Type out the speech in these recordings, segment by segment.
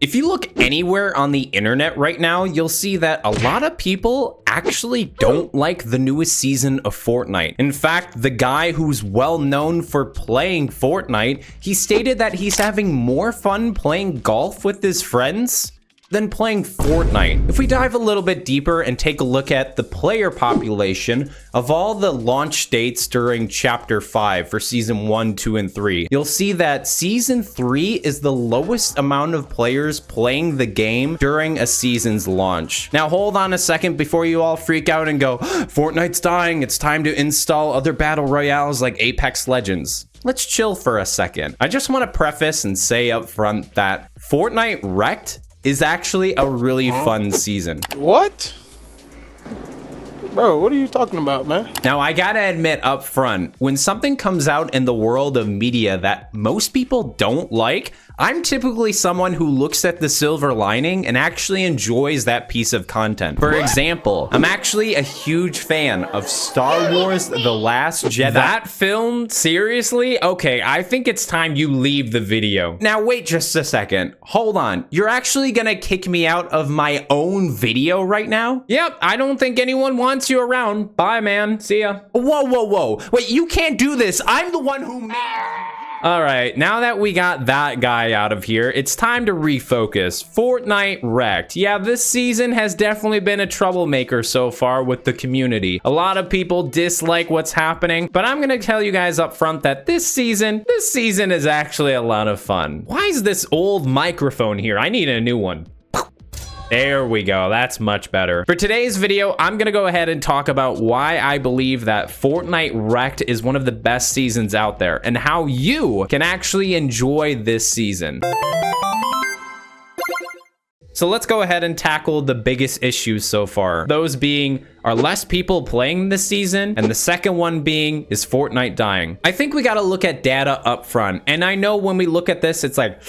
If you look anywhere on the internet right now, you'll see that a lot of people actually don't like the newest season of Fortnite. In fact, the guy who's well known for playing Fortnite, he stated that he's having more fun playing golf with his friends than playing Fortnite. If we dive a little bit deeper and take a look at the player population of all the launch dates during Chapter 5 for Season 1, 2, and 3, you'll see that Season 3 is the lowest amount of players playing the game during a season's launch. Now hold on a second before you all freak out and go, Fortnite's dying, it's time to install other battle royales like Apex Legends. Let's chill for a second. I just want to preface and say up front that Fortnite Wrecked is actually a really fun season. What? Bro, what are you talking about, man? Now, I gotta admit up front, when something comes out in the world of media that most people don't like, I'm typically someone who looks at the silver lining and actually enjoys that piece of content. For example, I'm actually a huge fan of Star Wars The Last Jedi. That film? Seriously? Okay, I think it's time you leave the video. Now, wait just a second. Hold on. You're actually gonna kick me out of my own video right now? Yep, I don't think anyone wants you around. Bye, man. See ya. Whoa, whoa, whoa. Wait, you can't do this. I'm the one who made... All right, now that we got that guy out of here, it's time to refocus. Fortnite Wrecked. Yeah, this season has definitely been a troublemaker so far with the community. A lot of people dislike what's happening, but I'm gonna tell you guys up front that this season is actually a lot of fun. Why is this old microphone here? I need a new one. There we go, that's much better. For today's video, I'm gonna go ahead and talk about why I believe that Fortnite Wrecked is one of the best seasons out there and how you can actually enjoy this season. So let's go ahead and tackle the biggest issues so far. Those being, are less people playing this season? And the second one being, is Fortnite dying? I think we gotta look at data up front. And I know when we look at this, it's like,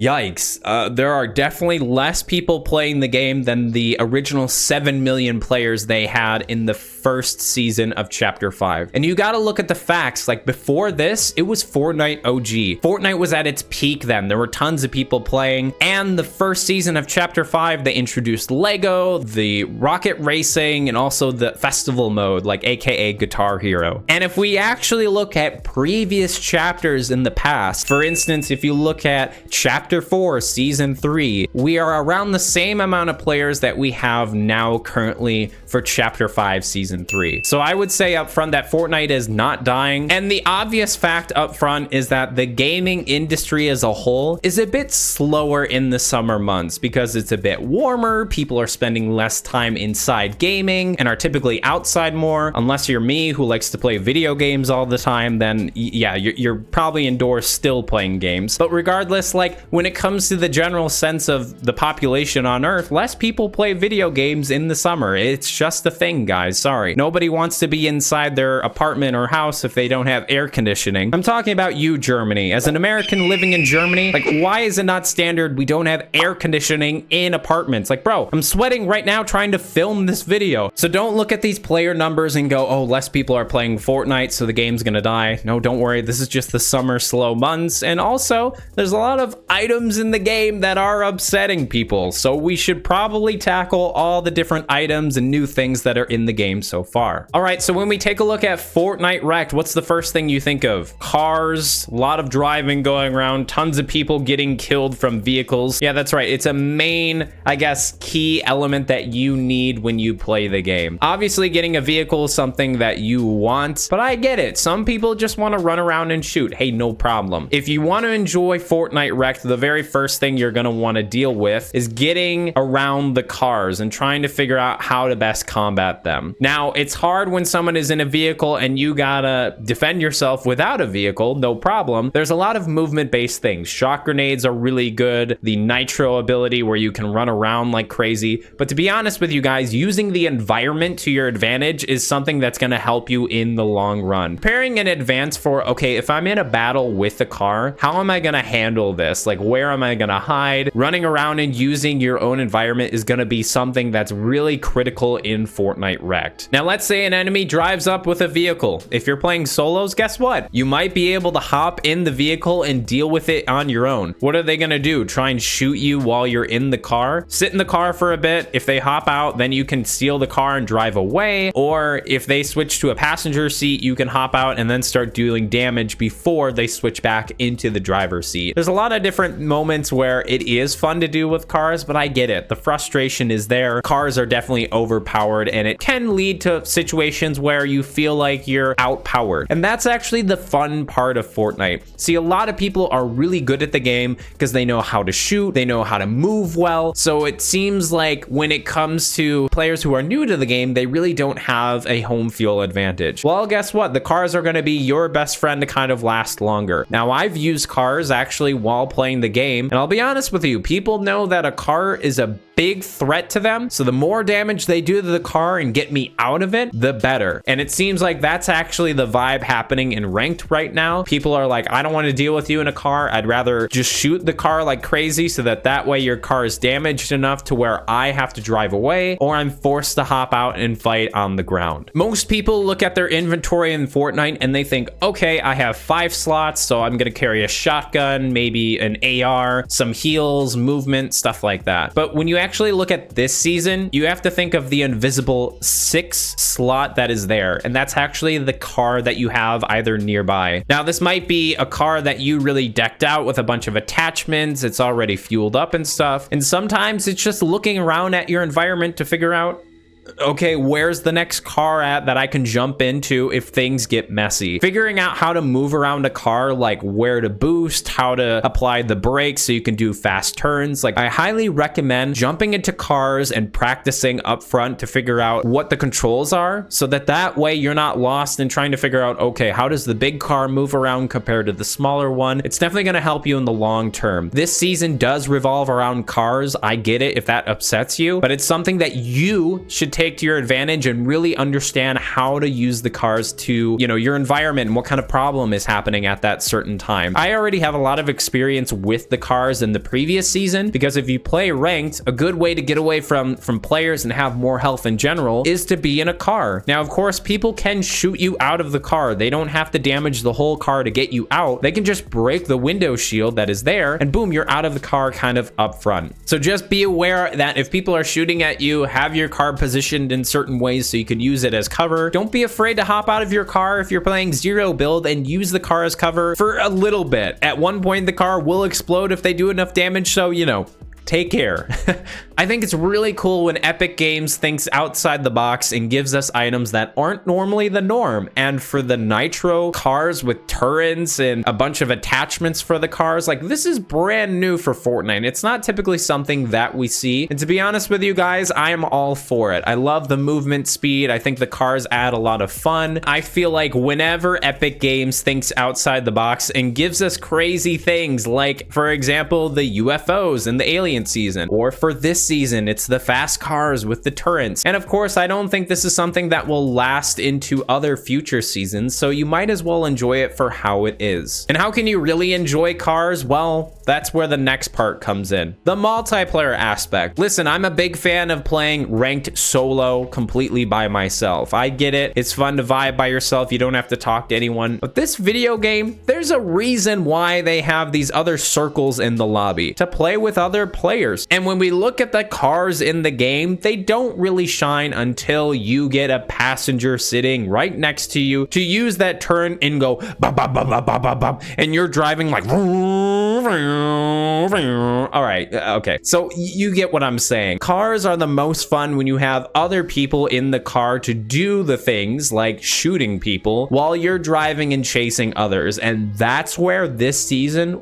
yikes, there are definitely less people playing the game than the original 7 million players they had in the first season of Chapter 5. And you gotta look at the facts, like before this, it was Fortnite OG. Fortnite was at its peak then. There were tons of people playing. And the first season of Chapter 5, they introduced Lego, the rocket racing, and also the festival mode, like AKA Guitar Hero. And if we actually look at previous chapters in the past, for instance, if you look at Chapter 4, Season 3, we are around the same amount of players that we have now currently for Chapter 5, Season 3. So I would say up front that Fortnite is not dying. And the obvious fact up front is that the gaming industry as a whole is a bit slower in the summer months because it's a bit warmer. People are spending less time inside gaming and are typically outside more. Unless you're me who likes to play video games all the time, then yeah, you're probably indoors still playing games. But regardless, like when it comes to the general sense of the population on Earth, less people play video games in the summer. It's just a thing, guys. Sorry. Nobody wants to be inside their apartment or house if they don't have air conditioning. I'm talking about you, Germany. As an American living in Germany, like, why is it not standard we don't have air conditioning in apartments? Like, bro, I'm sweating right now trying to film this video. So don't look at these player numbers and go, oh, less people are playing Fortnite, so the game's gonna die. No, don't worry. This is just the summer slow months. And also, there's a lot of items in the game that are upsetting people. So we should probably tackle all the different items and new things that are in the game so far. All right, so when we take a look at Fortnite Wrecked, what's the first thing you think of? Cars, a lot of driving going around, tons of people getting killed from vehicles. Yeah, that's right. It's a main, I guess, key element that you need when you play the game. Obviously, getting a vehicle is something that you want, but I get it. Some people just want to run around and shoot. Hey, no problem. If you want to enjoy Fortnite Wrecked, the very first thing you're going to want to deal with is getting around the cars and trying to figure out how to best combat them. Now, it's hard when someone is in a vehicle and you gotta defend yourself without a vehicle, no problem. There's a lot of movement-based things. Shock grenades are really good. The nitro ability where you can run around like crazy. But to be honest with you guys, using the environment to your advantage is something that's gonna help you in the long run. Preparing in advance for, okay, if I'm in a battle with a car, how am I gonna handle this? Like, Like, where am I gonna hide? Running around and using your own environment is gonna be something that's really critical in Fortnite Wrecked. Now, let's say an enemy drives up with a vehicle. If you're playing solos, guess what? You might be able to hop in the vehicle and deal with it on your own. What are they gonna do? Try and shoot you while you're in the car? Sit in the car for a bit. If they hop out, then you can steal the car and drive away. Or if they switch to a passenger seat, you can hop out and then start doing damage before they switch back into the driver's seat. There's a lot of different moments where it is fun to do with cars, but I get it. The frustration is there. Cars are definitely overpowered, and it can lead to situations where you feel like you're outpowered. And that's actually the fun part of Fortnite. See, a lot of people are really good at the game because they know how to shoot, they know how to move well. So it seems like when it comes to players who are new to the game, they really don't have a home field advantage. Well, guess what? The cars are going to be your best friend to kind of last longer. Now, I've used cars actually while playing the game, and I'll be honest with you, people know that a car is a big threat to them. So the more damage they do to the car and get me out of it, the better. And it seems like that's actually the vibe happening in Ranked right now. People are like, I don't want to deal with you in a car. I'd rather just shoot the car like crazy so that way your car is damaged enough to where I have to drive away, or I'm forced to hop out and fight on the ground. Most people look at their inventory in Fortnite and they think, okay, I have 5 slots, so I'm gonna carry a shotgun, maybe an AR, some heals, movement, stuff like that. But when you actually look at this season, you have to think of the invisible 6 slot that is there, and that's actually the car that you have either nearby. Now, this might be a car that you really decked out with a bunch of attachments, it's already fueled up and stuff, and sometimes it's just looking around at your environment to figure out, okay, where's the next car at that I can jump into if things get messy? Figuring out how to move around a car, like where to boost, how to apply the brakes so you can do fast turns. Like, I highly recommend jumping into cars and practicing up front to figure out what the controls are, so that way you're not lost in trying to figure out, okay, how does the big car move around compared to the smaller one? It's definitely going to help you in the long term. This season does revolve around cars. I get it if that upsets you, but it's something that you should take to your advantage and really understand how to use the cars to, your environment and what kind of problem is happening at that certain time. I already have a lot of experience with the cars in the previous season, because if you play Ranked, a good way to get away from players and have more health in general is to be in a car. Now, of course, people can shoot you out of the car. They don't have to damage the whole car to get you out. They can just break the window shield that is there, and boom, you're out of the car kind of up front. So just be aware that if people are shooting at you, have your car positioned in certain ways so you can use it as cover. Don't be afraid to hop out of your car if you're playing zero build and use the car as cover for a little bit. At one point, the car will explode if they do enough damage, so take care. I think it's really cool when Epic Games thinks outside the box and gives us items that aren't normally the norm. And for the nitro cars with turrets and a bunch of attachments for the cars, like, this is brand new for Fortnite. It's not typically something that we see. And to be honest with you guys, I am all for it. I love the movement speed. I think the cars add a lot of fun. I feel like whenever Epic Games thinks outside the box and gives us crazy things, like, for example, the UFOs and the alien season, or for this season, it's the fast cars with the turrets. And of course, I don't think this is something that will last into other future seasons, so you might as well enjoy it for how it is. And how can you really enjoy cars? Well, that's where the next part comes in. The multiplayer aspect. Listen, I'm a big fan of playing Ranked solo completely by myself. I get it. It's fun to vibe by yourself. You don't have to talk to anyone. But this video game, there's a reason why they have these other circles in the lobby, to play with other players. And when we look at the cars in the game, they don't really shine until you get a passenger sitting right next to you to use that turn and go bop, bop, bop, bop, bop, bop, bop, and you're driving like all right, okay, so you get what I'm saying. Cars are the most fun when you have other people in the car to do the things like shooting people while you're driving and chasing others. And that's where this season,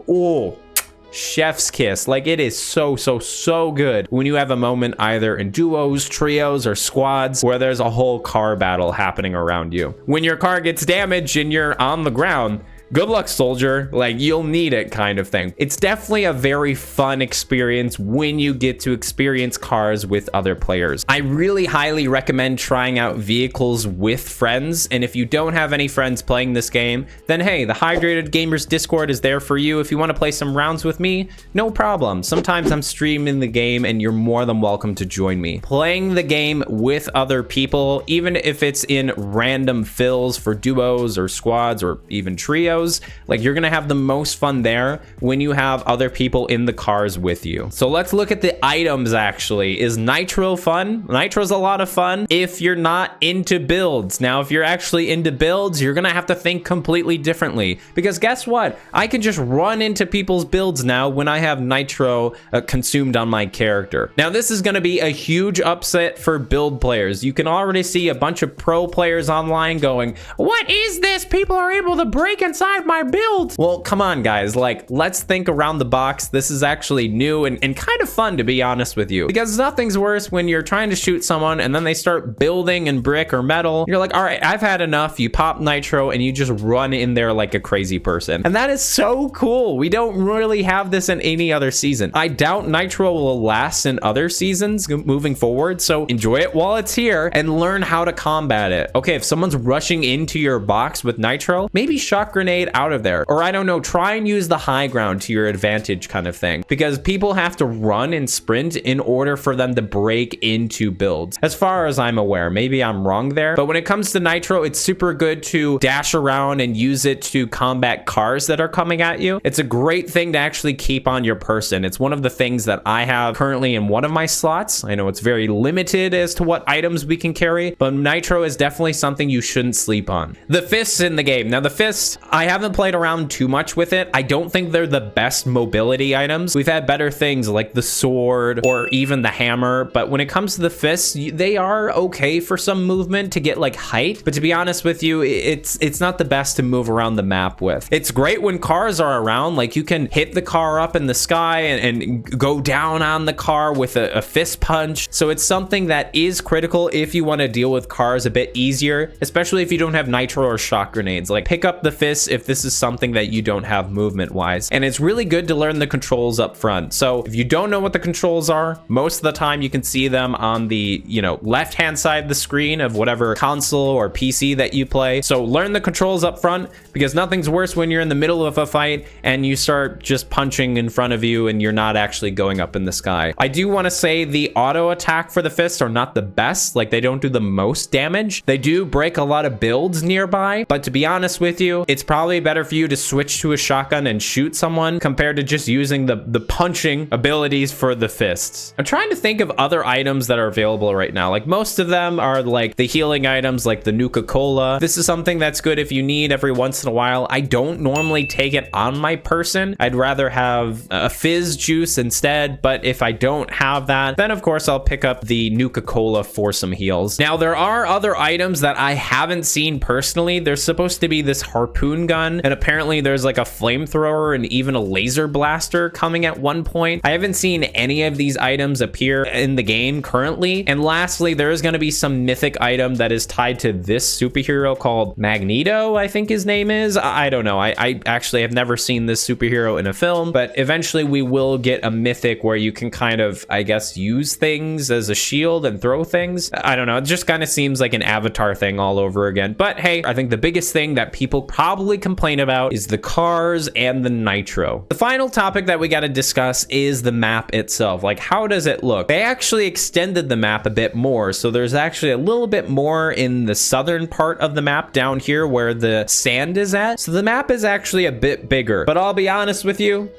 chef's kiss. Like, it is so good when you have a moment either in duos, trios, or squads where there's a whole car battle happening around you. When your car gets damaged and you're on the ground, good luck, soldier. Like, you'll need it kind of thing. It's definitely a very fun experience when you get to experience cars with other players. I really highly recommend trying out vehicles with friends. And if you don't have any friends playing this game, then hey, the Hydrated Gamers Discord is there for you. If you want to play some rounds with me, no problem. Sometimes I'm streaming the game and you're more than welcome to join me. Playing the game with other people, even if it's in random fills for duos or squads or even trios, like, you're gonna have the most fun there when you have other people in the cars with you. So let's look at the items. Actually, is nitro fun? Nitro's a lot of fun if you're not into builds. Now, if you're actually into builds, you're gonna have to think completely differently, because guess what? I can just run into people's builds now when I have nitro consumed on my character. Now, this is gonna be a huge upset for build players. You can already see a bunch of pro players online going, what is this? People are able to break inside my build. Well, come on, guys. Like, let's think around the box. This is actually new and kind of fun, to be honest with you, because nothing's worse when you're trying to shoot someone and then they start building in brick or metal. You're like, all right, I've had enough. You pop nitro and you just run in there like a crazy person. And that is so cool. We don't really have this in any other season. I doubt nitro will last in other seasons moving forward. So enjoy it while it's here and learn how to combat it. Okay, if someone's rushing into your box with nitro, maybe shock grenade out of there. Or I don't know, try and use the high ground to your advantage kind of thing, because people have to run and sprint in order for them to break into builds, as far as I'm aware. Maybe I'm wrong there, but when it comes to nitro, it's super good to dash around and use it to combat cars that are coming at you. It's a great thing to actually keep on your person. It's one of the things that I have currently in one of my slots. I know it's very limited as to what items we can carry, but nitro is definitely something you shouldn't sleep on. The fists in the game. Now, the fist, I haven't played around too much with it. I don't think they're the best mobility items. We've had better things like the sword or even the hammer, but when it comes to the fists, they are okay for some movement to get like height. But to be honest with you, it's not the best to move around the map with. It's great when cars are around, like you can hit the car up in the sky and go down on the car with a fist punch. So it's something that is critical if you want to deal with cars a bit easier, especially if you don't have nitro or shock grenades. Like, pick up the fists if this is something that you don't have movement wise. And it's really good to learn the controls up front. So if you don't know what the controls are, most of the time you can see them on the, left hand side of the screen of whatever console or PC that you play. So learn the controls up front, because nothing's worse when you're in the middle of a fight and you start just punching in front of you and you're not actually going up in the sky. I do want to say the auto attack for the fists are not the best. Like, they don't do the most damage. They do break a lot of builds nearby, but to be honest with you, it's probably better for you to switch to a shotgun and shoot someone compared to just using the punching abilities for the fists. I'm trying to think of other items that are available right now. Like, most of them are like the healing items, like the Nuka-Cola. This is something that's good if you need every once in a while. I don't normally take it on my person. I'd rather have a fizz juice instead, but if I don't have that, then of course I'll pick up the Nuka-Cola for some heals. Now, there are other items that I haven't seen personally. There's supposed to be this harpoon gun, and apparently there's like a flamethrower and even a laser blaster coming at one point. I haven't seen any of these items appear in the game currently. And lastly, there is going to be some mythic item that is tied to this superhero called Magneto, I think his name is. I don't know. I actually have never seen this superhero in a film, but eventually we will get a mythic where you can kind of, I guess, use things as a shield and throw things. I don't know. It just kind of seems like an Avatar thing all over again. But hey, I think the biggest thing that people probably complain about is the cars and the nitro. The final topic that we got to discuss is the map itself. Like, how does it look? They actually extended the map a bit more, so there's actually a little bit more in the southern part of the map down here where the sand is at. So the map is actually a bit bigger, but I'll be honest with you,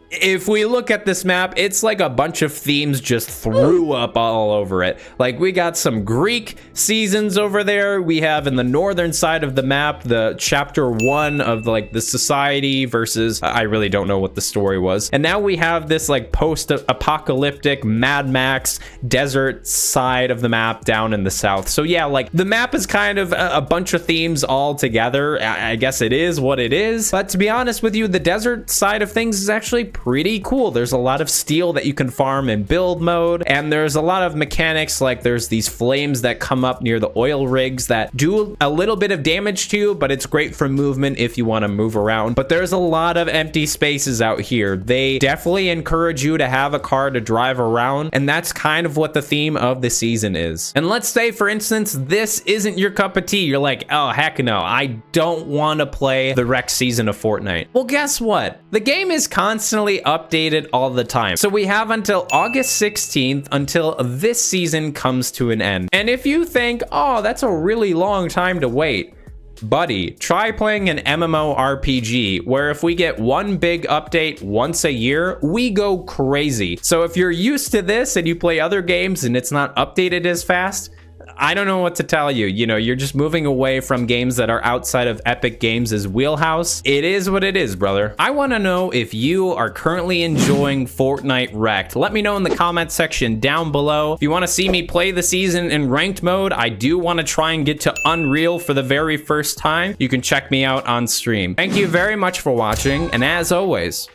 if we look at this map, it's like a bunch of themes just threw up all over it. Like, we got some Greek seasons over there. We have in the northern side of the map, the chapter 1 of like the society versus, I really don't know what the story was. And now we have this like post-apocalyptic Mad Max desert side of the map down in the south. So yeah, like the map is kind of a bunch of themes all together. I guess it is what it is. But to be honest with you, the desert side of things is actually pretty cool. There's a lot of steel that you can farm in build mode, and there's a lot of mechanics, like there's these flames that come up near the oil rigs that do a little bit of damage to you, but it's great for movement if you want to move around. But there's a lot of empty spaces out here. They definitely encourage you to have a car to drive around, and that's kind of what the theme of the season is. And let's say, for instance, this isn't your cup of tea. You're like, oh, heck no, I don't want to play the Wrecked season of Fortnite. Well, guess what? The game is constantly updated all the time. So we have until August 16th until this season comes to an end. And if you think, oh, that's a really long time to wait, buddy, try playing an MMORPG where if we get one big update once a year, we go crazy. So if you're used to this and you play other games and it's not updated as fast, I don't know what to tell you. You know, you're just moving away from games that are outside of Epic Games' wheelhouse. It is what it is, brother. I want to know if you are currently enjoying Fortnite Wrecked. Let me know in the comment section down below. If you want to see me play the season in ranked mode, I do want to try and get to Unreal for the very first time. You can check me out on stream. Thank you very much for watching, and as always...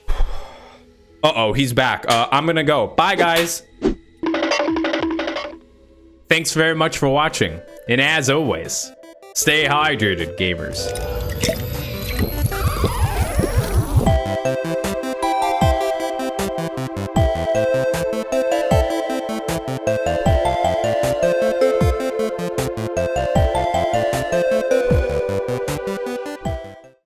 Uh-oh, he's back. I'm gonna go. Bye, guys. Thanks very much for watching, and as always, stay hydrated, gamers.